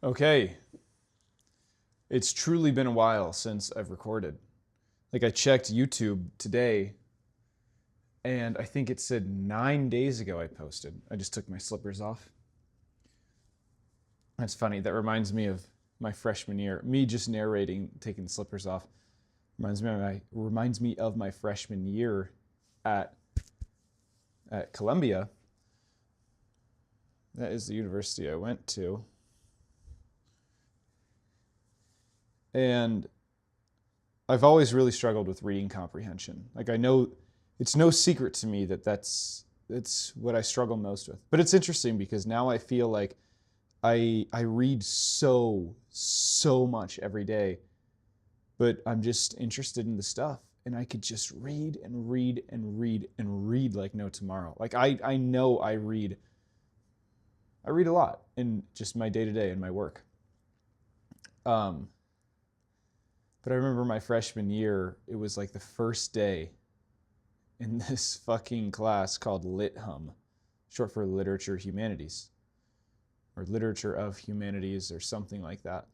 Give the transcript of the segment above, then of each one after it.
Okay, it's truly been a while since I've recorded. Like I checked YouTube today and I think it said 9 days ago I posted. I just took my slippers off. That's funny. That reminds me of my freshman year. Me just narrating taking the slippers off reminds me of my freshman year at Columbia. That is the university I went to. And I've always really struggled with reading comprehension. Like I know it's no secret to me that it's what I struggle most with. But it's interesting because now I feel like I read so much every day, but I'm just interested in the stuff and I could just read and read and read and read like no tomorrow. Like I know I read a lot in just my day-to-day and my work. But I remember my freshman year, it was like the first day in this fucking class called Lit Hum, short for Literature Humanities, or Literature of Humanities, or something like that.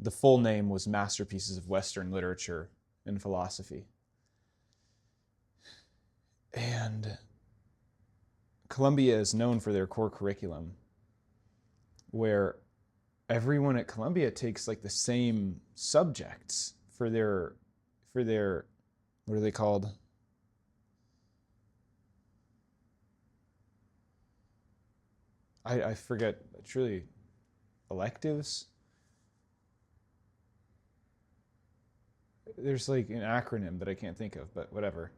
The full name was Masterpieces of Western Literature and Philosophy. And Columbia is known for their core curriculum, where everyone at Columbia takes like the same subjects for their what are they called? I forget, truly, electives. There's like an acronym that I can't think of, but whatever.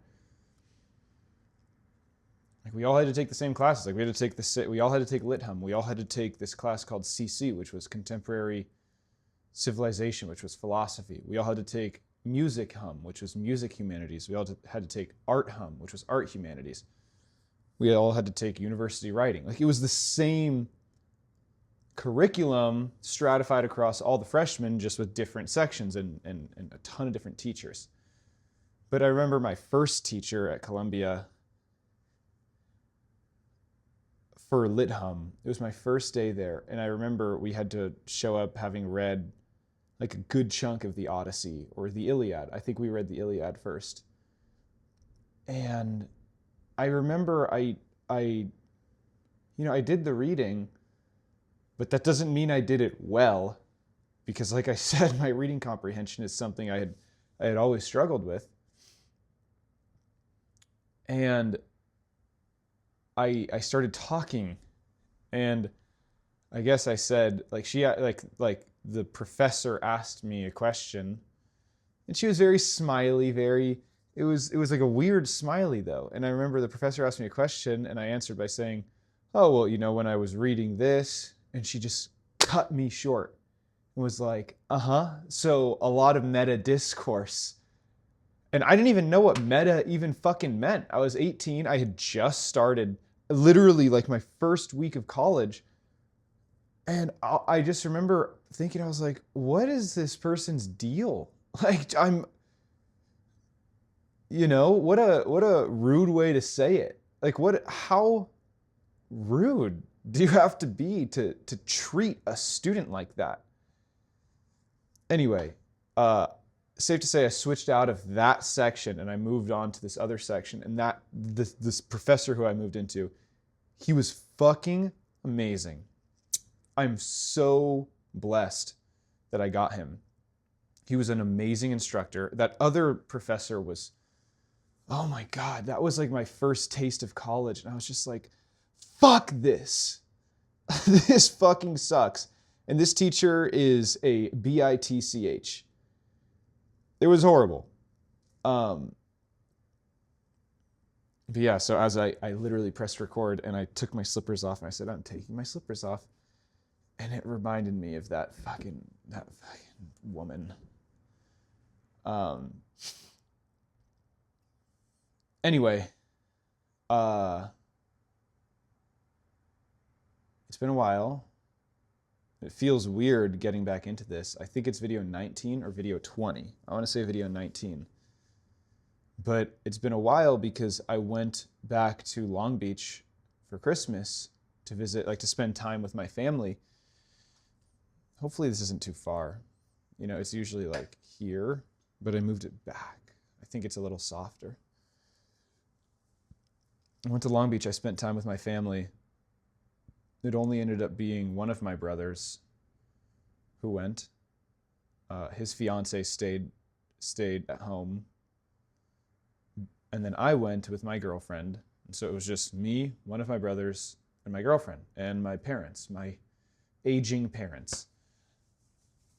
Like we all had to take the same classes. Like we all had to take Lit Hum. We all had to take this class called CC, which was Contemporary Civilization, which was philosophy. We all had to take Music Hum, which was music humanities. We all had to take Art Hum, which was art humanities. We all had to take university writing. Like it was the same curriculum stratified across all the freshmen, just with different sections and a ton of different teachers. But I remember my first teacher at Columbia for Lit Hum. It was my first day there, and I remember we had to show up having read like a good chunk of the Odyssey or the Iliad. I think we read the Iliad first. And I remember I did the reading, but that doesn't mean I did it well, because like I said, my reading comprehension is something I had always struggled with. And I started talking, and I guess I said, like, the professor asked me a question, and she was very smiley, it was like a weird smiley though. And I remember the professor asked me a question and I answered by saying, oh, well, when I was reading this, and she just cut me short and was like, so a lot of meta discourse. And I didn't even know what meta even fucking meant. I was 18. I had just started, literally like my first week of college. And I just remember thinking, I was like, what is this person's deal? Like, what a rude way to say it. Like, how rude do you have to be to treat a student like that? Anyway, safe to say I switched out of that section and I moved on to this other section. And this professor who I moved into, he was fucking amazing. I'm so blessed that I got him. He was an amazing instructor. That other professor was, oh my God, that was like my first taste of college. And I was just like, fuck this. This fucking sucks. And this teacher is a bitch. It was horrible. But yeah, so as I literally pressed record and I took my slippers off and I said, I'm taking my slippers off. And it reminded me of that fucking woman. Anyway, it's been a while. It feels weird getting back into this. I think it's video 19 or video 20. I want to say video 19. But it's been a while because I went back to Long Beach for Christmas to visit, like to spend time with my family. hopefully this isn't too far. You know, it's usually like here, but I moved it back. I think it's a little softer. I went to Long Beach. I spent time with my family. It only ended up being one of my brothers who went. His fiance stayed at home. And then I went with my girlfriend. And so it was just me, one of my brothers, and my girlfriend, and my parents, my aging parents.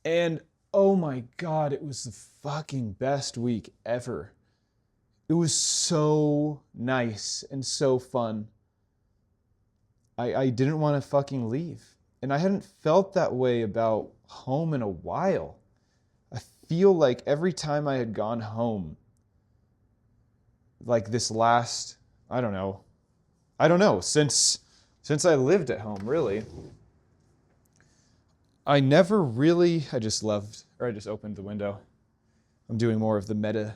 And oh my God, it was the fucking best week ever. It was so nice and so fun. I didn't want to fucking leave. And I hadn't felt that way about home in a while. I feel like every time I had gone home, like this last, I don't know, since I lived at home, really, I just opened the window. I'm doing more of the meta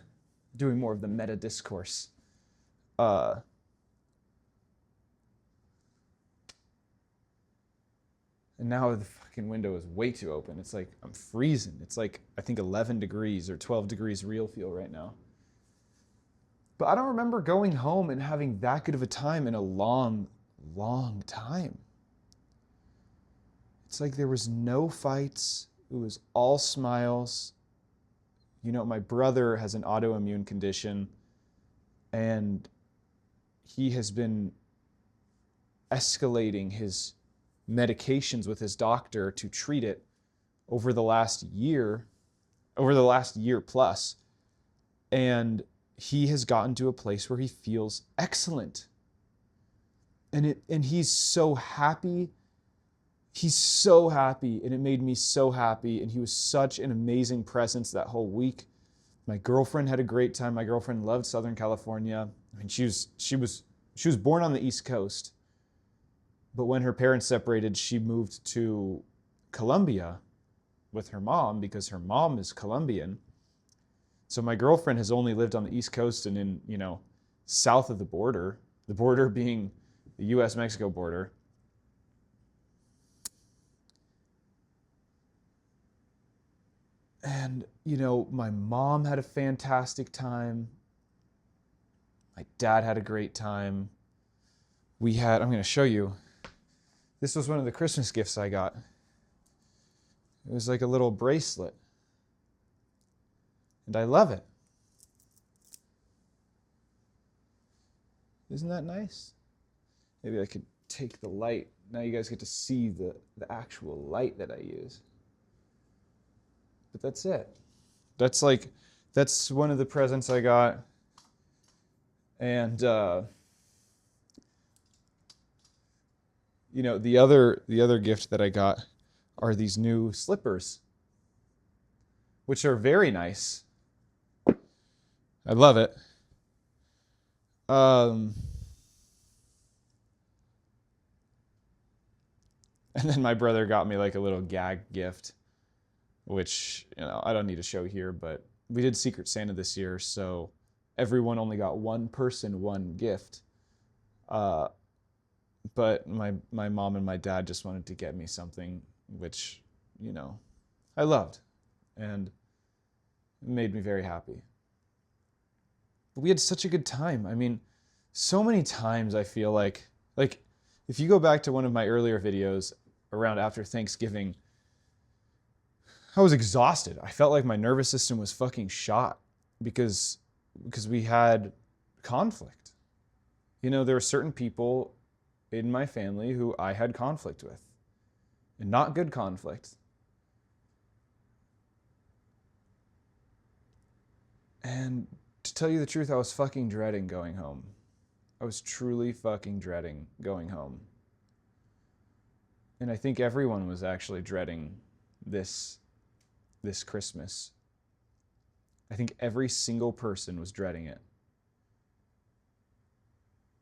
discourse. And now the fucking window is way too open. It's like I'm freezing. It's like, I think 11 degrees or 12 degrees real feel right now. But I don't remember going home and having that good of a time in a long, long time. It's like there was no fights. It was all smiles. You know, my brother has an autoimmune condition, and he has been escalating his medications with his doctor to treat it over the last year plus. And he has gotten to a place where he feels excellent. And he's so happy. He's so happy, and it made me so happy. And he was such an amazing presence that whole week. My girlfriend had a great time. My girlfriend loved Southern California. I mean, she was born on the East Coast, but when her parents separated, she moved to Colombia with her mom because her mom is Colombian. So my girlfriend has only lived on the East Coast and in, you know, south of the border being the US-Mexico border. And, you know, my mom had a fantastic time. My dad had a great time. I'm going to show you. This was one of the Christmas gifts I got. It was like a little bracelet. And I love it. Isn't that nice? Maybe I could take the light. Now you guys get to see the actual light that I use. But that's it. That's one of the presents I got. And you know, the other gift that I got are these new slippers, which are very nice. I love it. And then my brother got me like a little gag gift, which, you know, I don't need to show here, but we did Secret Santa this year, so everyone only got one person one gift. But my mom and my dad just wanted to get me something which, you know, I loved, and it made me very happy. But we had such a good time. I mean, so many times I feel like if you go back to one of my earlier videos around after Thanksgiving, I was exhausted. I felt like my nervous system was fucking shot because we had conflict. You know, there were certain people in my family who I had conflict with, and not good conflict. And to tell you the truth, I was fucking dreading going home. I was truly fucking dreading going home. And I think everyone was actually dreading this Christmas. I think every single person was dreading it.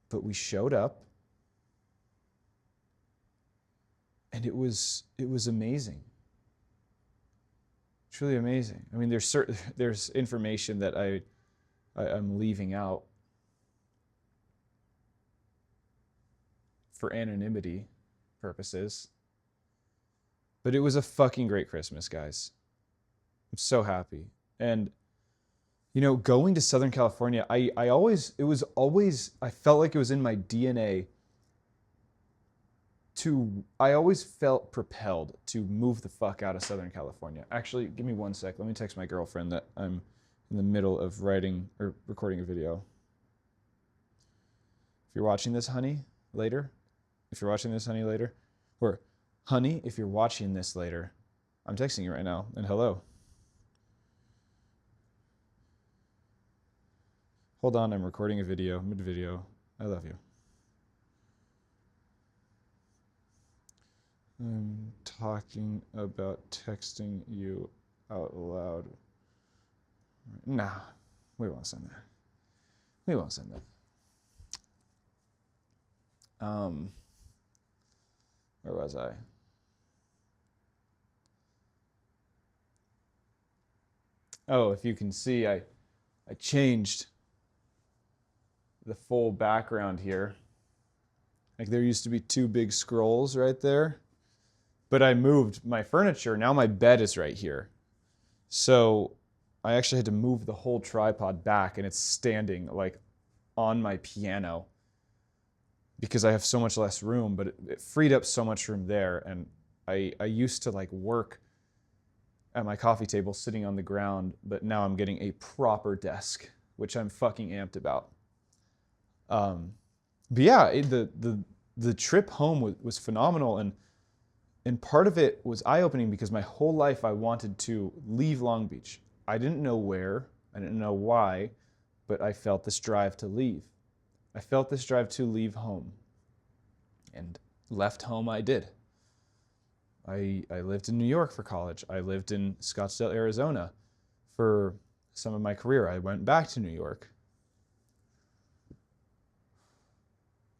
But we showed up, and it was amazing. Truly amazing. I mean, there's information that I'm leaving out for anonymity purposes. But it was a fucking great Christmas, guys. I'm so happy. And going to Southern California, I felt like it was in my DNA I always felt propelled to move the fuck out of Southern California. Actually, give me 1 sec. Let me text my girlfriend that I'm in the middle of writing or recording a video. If you're watching this, honey, later, or honey, if you're watching this later, I'm texting you right now, and hello. Hold on, I'm recording a video, mid-video. I love you. I'm talking about texting you out loud. Nah, we won't send that. Where was I? Oh, if you can see, I changed the full background here. Like there used to be 2 big scrolls right there, but I moved my furniture. Now my bed is right here. So I actually had to move the whole tripod back, and it's standing like on my piano because I have so much less room, but it freed up so much room there. And I used to like work at my coffee table sitting on the ground, but now I'm getting a proper desk, which I'm fucking amped about. But yeah, the trip home was phenomenal, and part of it was eye-opening because my whole life I wanted to leave Long Beach. I didn't know where, I didn't know why, but I felt this drive to leave. I felt this drive to leave home, and left home I did. I lived in New York for college. I lived in Scottsdale, Arizona for some of my career. I went back to New York.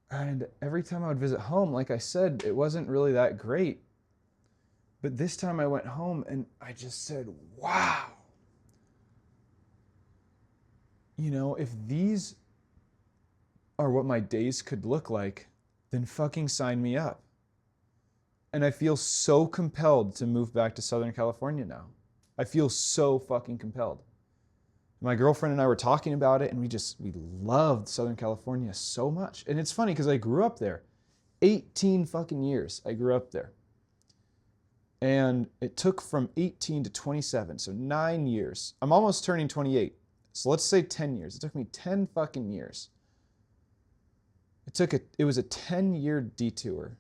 And every time I would visit home, like I said, it wasn't really that great. But this time I went home and I just said, wow. If these are what my days could look like, then fucking sign me up. And I feel so compelled to move back to Southern California now. I feel so fucking compelled. My girlfriend and I were talking about it, and we loved Southern California so much. And it's funny because I grew up there. 18 fucking years I grew up there. And it took from 18 to 27, so 9 years. I'm almost turning 28. So let's say 10 years. It took me 10 fucking years. It was a 10-year detour.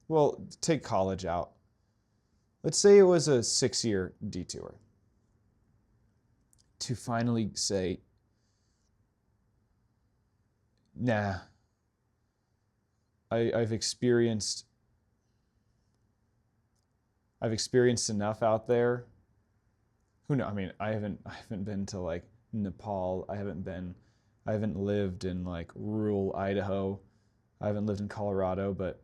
Well, take college out. Let's say it was a 6-year detour to finally say, nah, I've experienced enough out there. Who knows? I mean, I haven't been to like Nepal. I haven't lived in like rural Idaho. I haven't lived in Colorado, but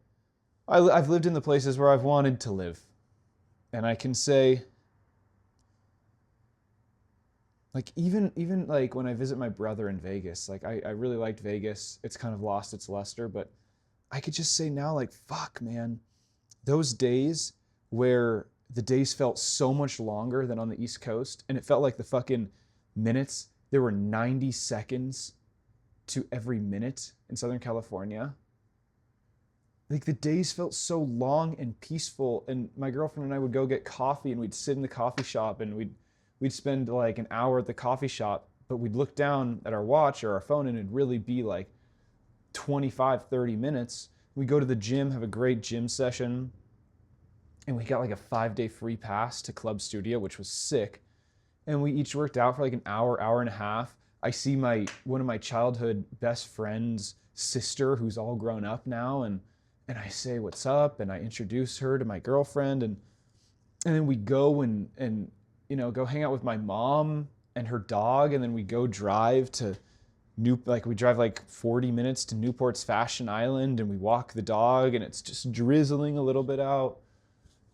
I've lived in the places where I've wanted to live. And I can say, like, even like when I visit my brother in Vegas, like I really liked Vegas. It's kind of lost its luster, but I could just say now, like, fuck, man, those days where the days felt so much longer than on the East Coast, and it felt like the fucking minutes, there were 90 seconds to every minute in Southern California. Like the days felt so long and peaceful, and my girlfriend and I would go get coffee, and we'd sit in the coffee shop, and we'd spend like an hour at the coffee shop, but we'd look down at our watch or our phone, and it'd really be like 25, 30 minutes. We'd go to the gym, have a great gym session, and we got like a 5-day free pass to Club Studio, which was sick. And we each worked out for like an hour, hour and a half. I see one of my childhood best friend's sister, who's all grown up now, and I say, what's up? And I introduce her to my girlfriend, and then we go and go hang out with my mom and her dog, and then we go drive to we drive like 40 minutes to Newport's Fashion Island, and we walk the dog, and it's just drizzling a little bit out.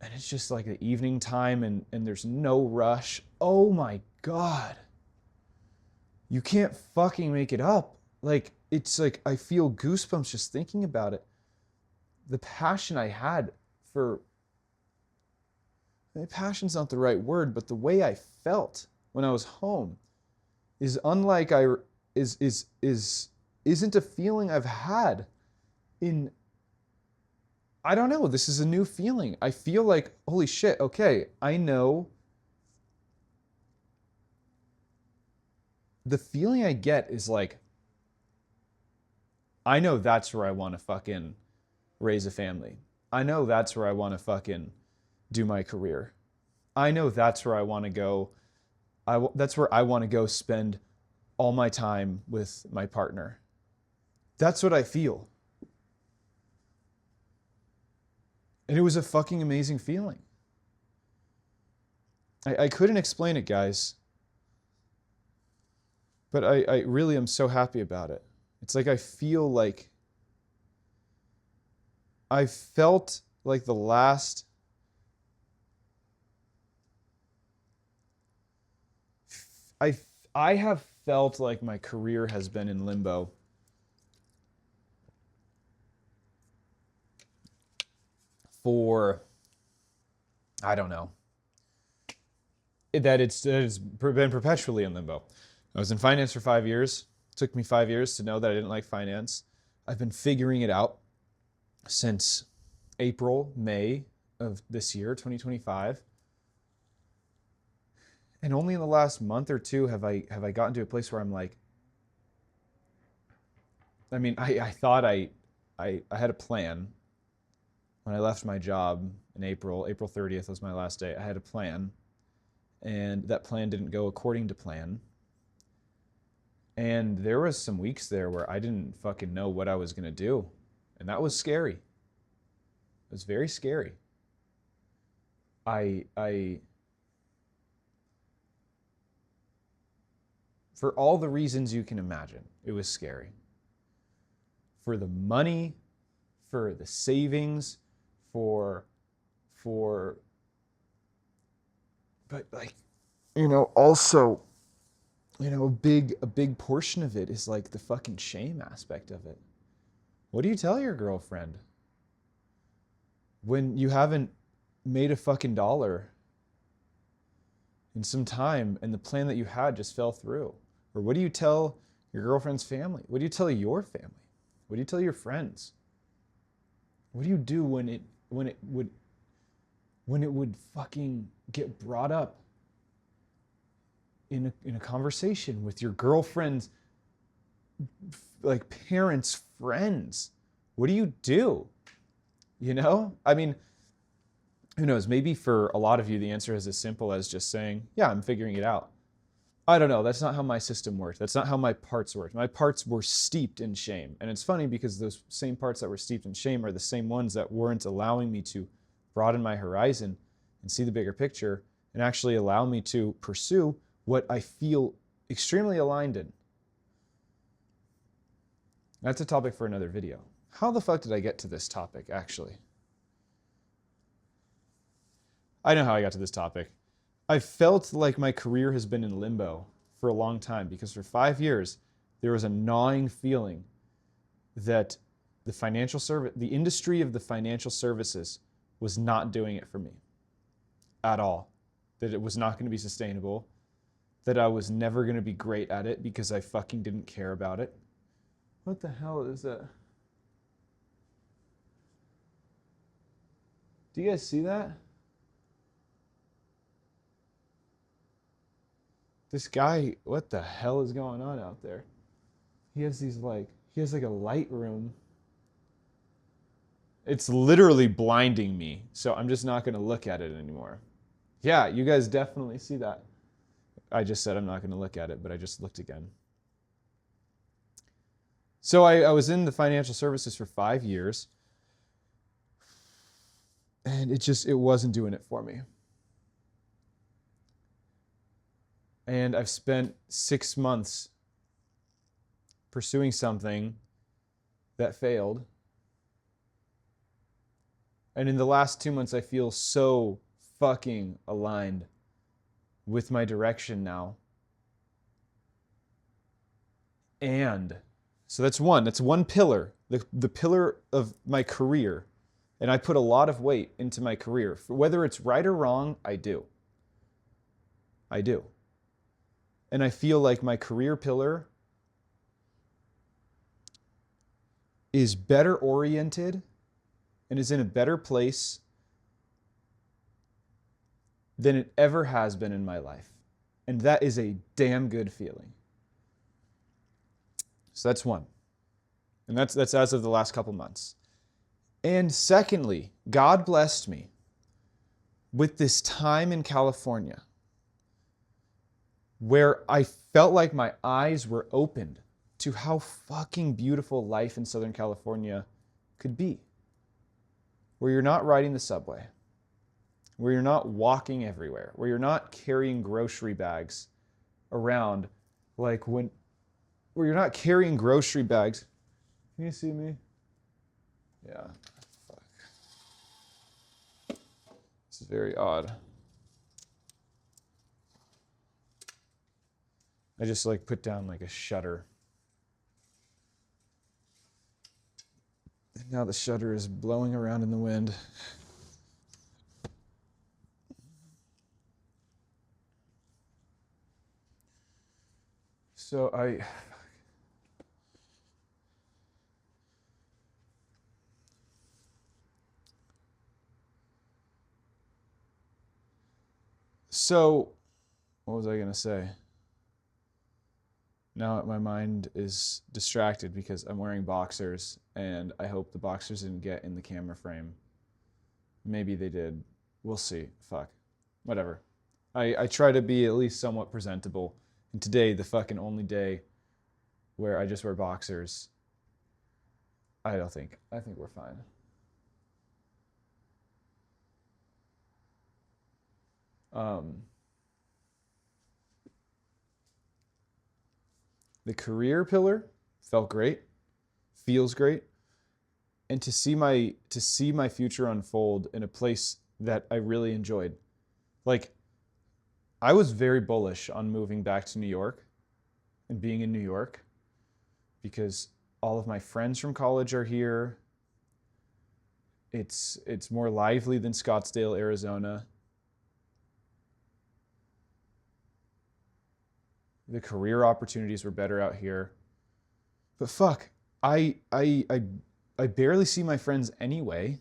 And it's just like the evening time, and there's no rush. Oh my God. You can't fucking make it up. Like, it's like, I feel goosebumps just thinking about it. The passion I had for passion's not the right word, but the way I felt when I was home is unlike isn't a feeling I've had in, I don't know, this is a new feeling. I feel like, holy shit, okay, I know. The feeling I get is like, I know that's where I want to fucking raise a family. I know that's where I want to fucking do my career. I know that's where I want to go. That's where I want to go spend all my time with my partner. That's what I feel. And it was a fucking amazing feeling. I couldn't explain it, guys. But I really am so happy about it. It's like I feel like I felt like the last I have felt like my career has been in limbo for, I don't know, that it's been perpetually in limbo. I was in finance for 5 years. It took me 5 years to know that I didn't like finance. I've been figuring it out since April, May of this year, 2025. And only in the last month or two have I gotten to a place where I'm like, I mean, I thought I had a plan when I left my job in April. April 30th was my last day. I had a plan, and that plan didn't go according to plan. And there was some weeks there where I didn't fucking know what I was going to do. And that was scary. It was very scary. For all the reasons you can imagine, it was scary. For the money, for the savings, but like, also, a big portion of it is like the fucking shame aspect of it. What do you tell your girlfriend when you haven't made a fucking dollar in some time and the plan that you had just fell through? Or what do you tell your girlfriend's family? What do you tell your family? What do you tell your friends? What do you do when it would fucking get brought up in a conversation with your girlfriend's like parents' friends? What do you do? I mean, who knows? Maybe for a lot of you, the answer is as simple as just saying, yeah, I'm figuring it out. I don't know. That's not how my system worked. That's not how my parts worked. My parts were steeped in shame. And it's funny because those same parts that were steeped in shame are the same ones that weren't allowing me to broaden my horizon and see the bigger picture and actually allow me to pursue what I feel extremely aligned in. That's a topic for another video. How the fuck did I get to this topic, actually? I know how I got to this topic. I felt like my career has been in limbo for a long time because for 5 years, there was a gnawing feeling that the industry of the financial services was not doing it for me at all. That it was not going to be sustainable. That I was never going to be great at it because I fucking didn't care about it. What the hell is that? Do you guys see that? This guy, what the hell is going on out there? He has like a light room. It's literally blinding me, so I'm just not going to look at it anymore. Yeah, you guys definitely see that. I just said I'm not going to look at it, but I just looked again. So I was in the financial services for 5 years, and it wasn't doing it for me. And I've spent 6 months pursuing something that failed. And in the last 2 months, I feel so fucking aligned with my direction now. And so that's one pillar, the pillar of my career And I put a lot of weight into my career. Whether it's right or wrong, I do. I do. And I feel like my career pillar is better oriented and is in a better place than it ever has been in my life. And that is a damn good feeling. So that's one. And that's as of the last couple months. And secondly, God blessed me with this time in California where I felt like my eyes were opened to how fucking beautiful life in Southern California could be. Where you're not riding the subway, where you're not walking everywhere, where you're not carrying grocery bags around where you're not carrying grocery bags. Can you see me? Yeah. Fuck. This is very odd. I just put down a shutter. And now the shutter is blowing around in the wind. So what was I going to say? Now my mind is distracted because I'm wearing boxers and I hope the boxers didn't get in the camera frame. Maybe they did. We'll see. Fuck. Whatever. I try to be at least somewhat presentable. And today, the fucking only day where I just wear boxers, I think we're fine. The career pillar felt great, feels great, and to see my future unfold in a place that I really enjoyed. I was very bullish on moving back to New York and being in New York because all of my friends from college are here. It's more lively than Scottsdale, Arizona. The career opportunities were better out here. But fuck, I barely see my friends anyway.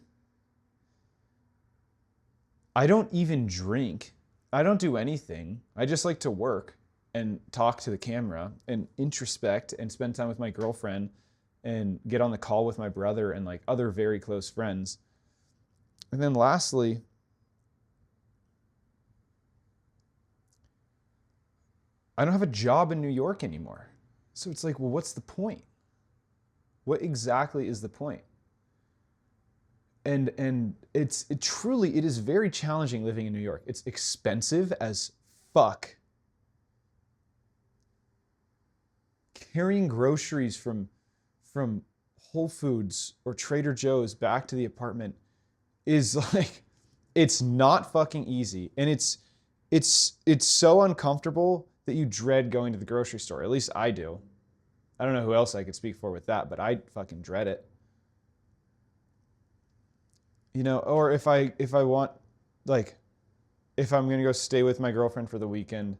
I don't even drink. I don't do anything. I just like to work and talk to the camera and introspect and spend time with my girlfriend and get on the call with my brother and other very close friends. And then lastly, I don't have a job in New York anymore. So it's well, what's the point? What exactly is the point? And it is very challenging living in New York. It's expensive as fuck. Carrying groceries from Whole Foods or Trader Joe's back to the apartment is it's not fucking easy. And it's so uncomfortable that you dread going to the grocery store. At least I do. I don't know who else I could speak for with that, but I fucking dread it. Or if I want, if I'm going to go stay with my girlfriend for the weekend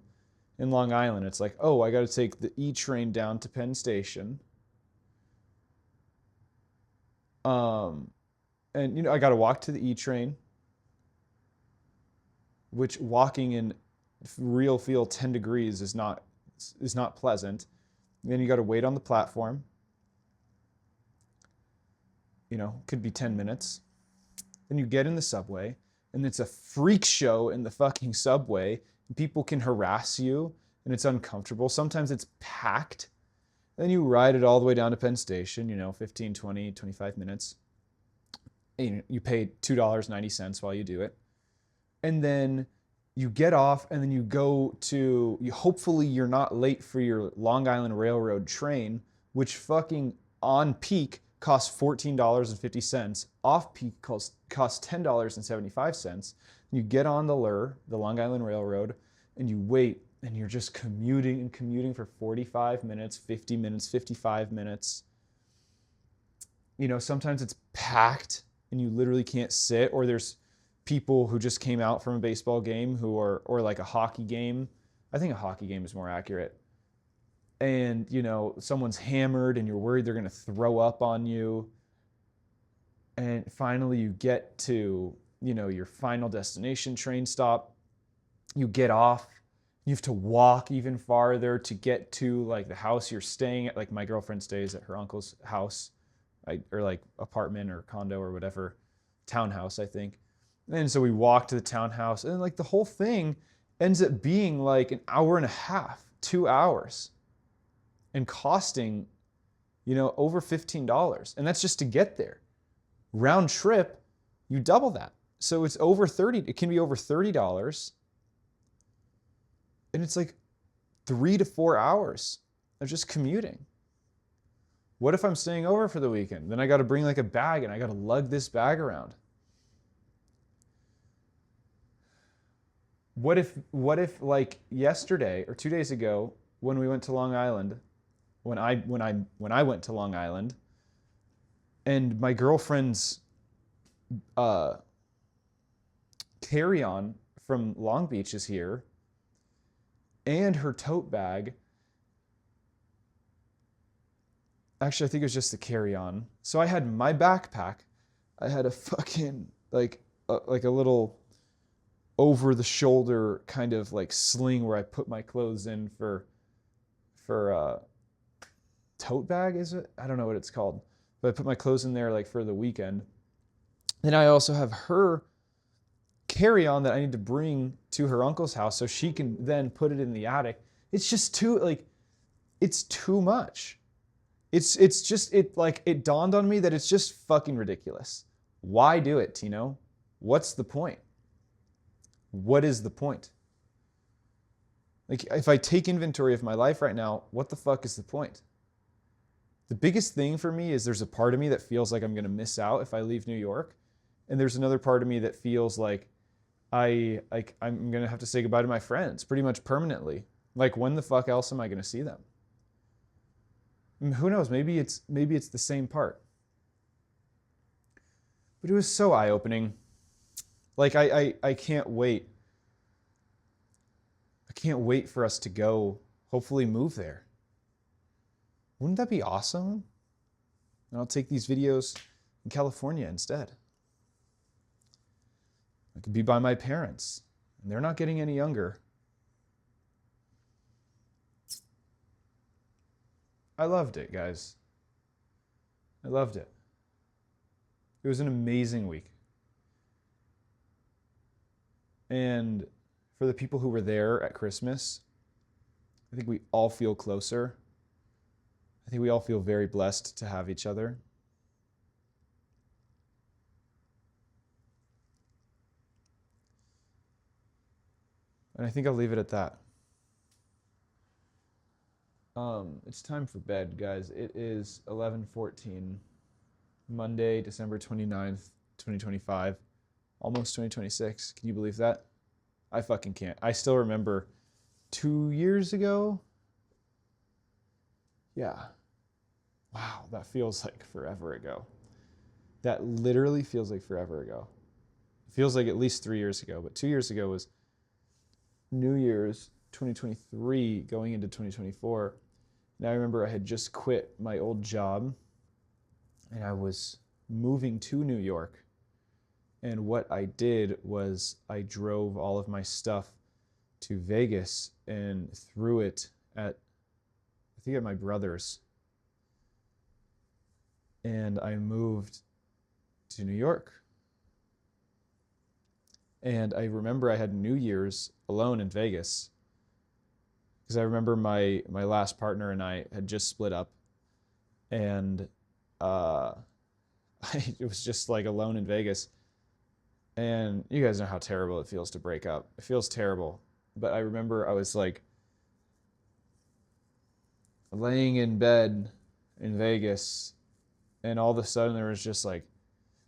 in Long Island, it's oh, I got to take the E train down to Penn Station. And, I got to walk to the E train, which walking in real feel 10 degrees is not pleasant. Then you got to wait on the platform. Could be 10 minutes. Then you get in the subway, and it's a freak show in the fucking subway. And people can harass you, and it's uncomfortable. Sometimes it's packed. Then you ride it all the way down to Penn Station, 15, 20, 25 minutes. And you pay $2.90 while you do it. And then you get off, and then you go to, hopefully you're not late for your Long Island Railroad train, which fucking on peak costs $14.50. Off peak costs $10.75. You get on the LUR, the Long Island Railroad, and you wait, and you're just commuting for 45 minutes, 50 minutes, 55 minutes. Sometimes it's packed. and you literally can't sit, or there's people who just came out from a baseball game who are, or like a hockey game. I think a hockey game is more accurate. And, you know, someone's hammered and you're worried they're going to throw up on you. And finally you get to, you know, your final destination train stop. You get off. You have to walk even farther to get to like the house you're staying at. Like my girlfriend stays at her uncle's house, or like apartment or condo or whatever, townhouse, I think. And so we walk to the townhouse, and like the whole thing ends up being like an hour and a half, 2 hours, and costing, you know, over $15. And that's just to get there. Round trip, you double that. So it's over 30, it can be over $30. And it's like 3 to 4 hours of just commuting. What if I'm staying over for the weekend? Then I got to bring like a bag and I got to lug this bag around. What if like yesterday or 2 days ago when we went to Long Island, when I went to Long Island, and my girlfriend's carry-on from Long Beach is here, and her tote bag. Actually, I think it was just the carry-on. So I had my backpack. I had a fucking like a little over-the-shoulder kind of like sling where I put my clothes in for tote bag, is it? I don't know what it's called. But I put my clothes in there like for the weekend. Then I also have her carry-on that I need to bring to her uncle's house so she can then put it in the attic. It's just too, like, it's too much. It's just, it dawned on me that it's just fucking ridiculous. Why do it, Tino? What's the point? What is the point? Like, if I take inventory of my life right now, what the fuck is the point? The biggest thing for me is there's a part of me that feels like I'm going to miss out if I leave New York. And there's another part of me that feels like I'm going to have to say goodbye to my friends pretty much permanently. Like, when the fuck else am I going to see them? I mean, who knows? Maybe it's the same part. But it was so eye-opening. Like, I can't wait. I can't wait for us to go, hopefully move there. Wouldn't that be awesome? And I'll take these videos in California instead. I could be by my parents, and they're not getting any younger. I loved it, guys. I loved it. It was an amazing week. And for the people who were there at Christmas, I think we all feel closer. I think we all feel very blessed to have each other. And I think I'll leave it at that. It's time for bed, guys. It is 11:14, Monday, December 29th, 2025. Almost 2026. Can you believe that? I fucking can't. I still remember 2 years ago. Yeah. Wow, that feels like forever ago. That literally feels like forever ago. It feels like at least 3 years ago, but 2 years ago was New Year's 2023 going into 2024. And I remember I had just quit my old job and I was moving to New York. And what I did was I drove all of my stuff to Vegas and threw it at, I think at my brother's. And I moved to New York. And I remember I had New Year's alone in Vegas. Because I remember my last partner and I had just split up. And it was just like alone in Vegas. And you guys know how terrible it feels to break up. It feels terrible. But I remember I was like laying in bed in Vegas, and all of a sudden there was just like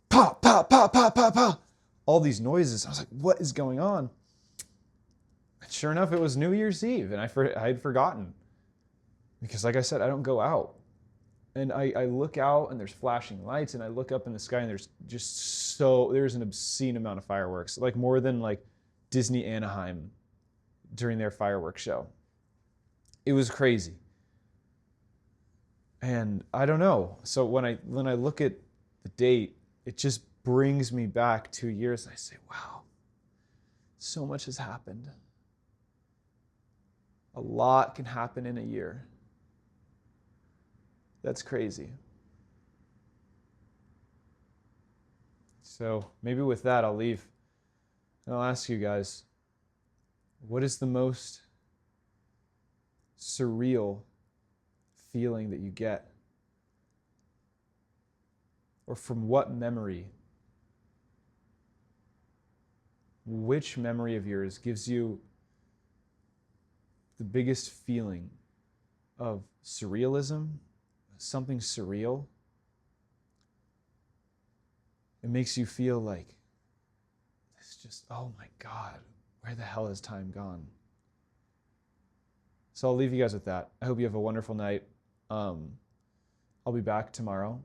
pop, pop, pop, pop, pop, pop, all these noises. I was like, what is going on? And sure enough, it was New Year's Eve, and I had forgotten. Because like I said, I don't go out. And I look out and there's flashing lights, and I look up in the sky and there's there's an obscene amount of fireworks, like more than like Disney Anaheim during their fireworks show. It was crazy. And I don't know. So when I look at the date, it just brings me back 2 years, and I say, wow, so much has happened. A lot can happen in a year. That's crazy. So maybe with that, I'll leave. And I'll ask you guys, what is the most surreal feeling that you get? Or from what memory? Which memory of yours gives you the biggest feeling of surrealism? Something surreal? It makes you feel like, it's just, oh my God, where the hell has time gone? So I'll leave you guys with that. I hope you have a wonderful night. I'll be back tomorrow.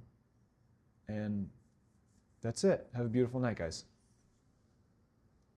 And that's it. Have a beautiful night, guys.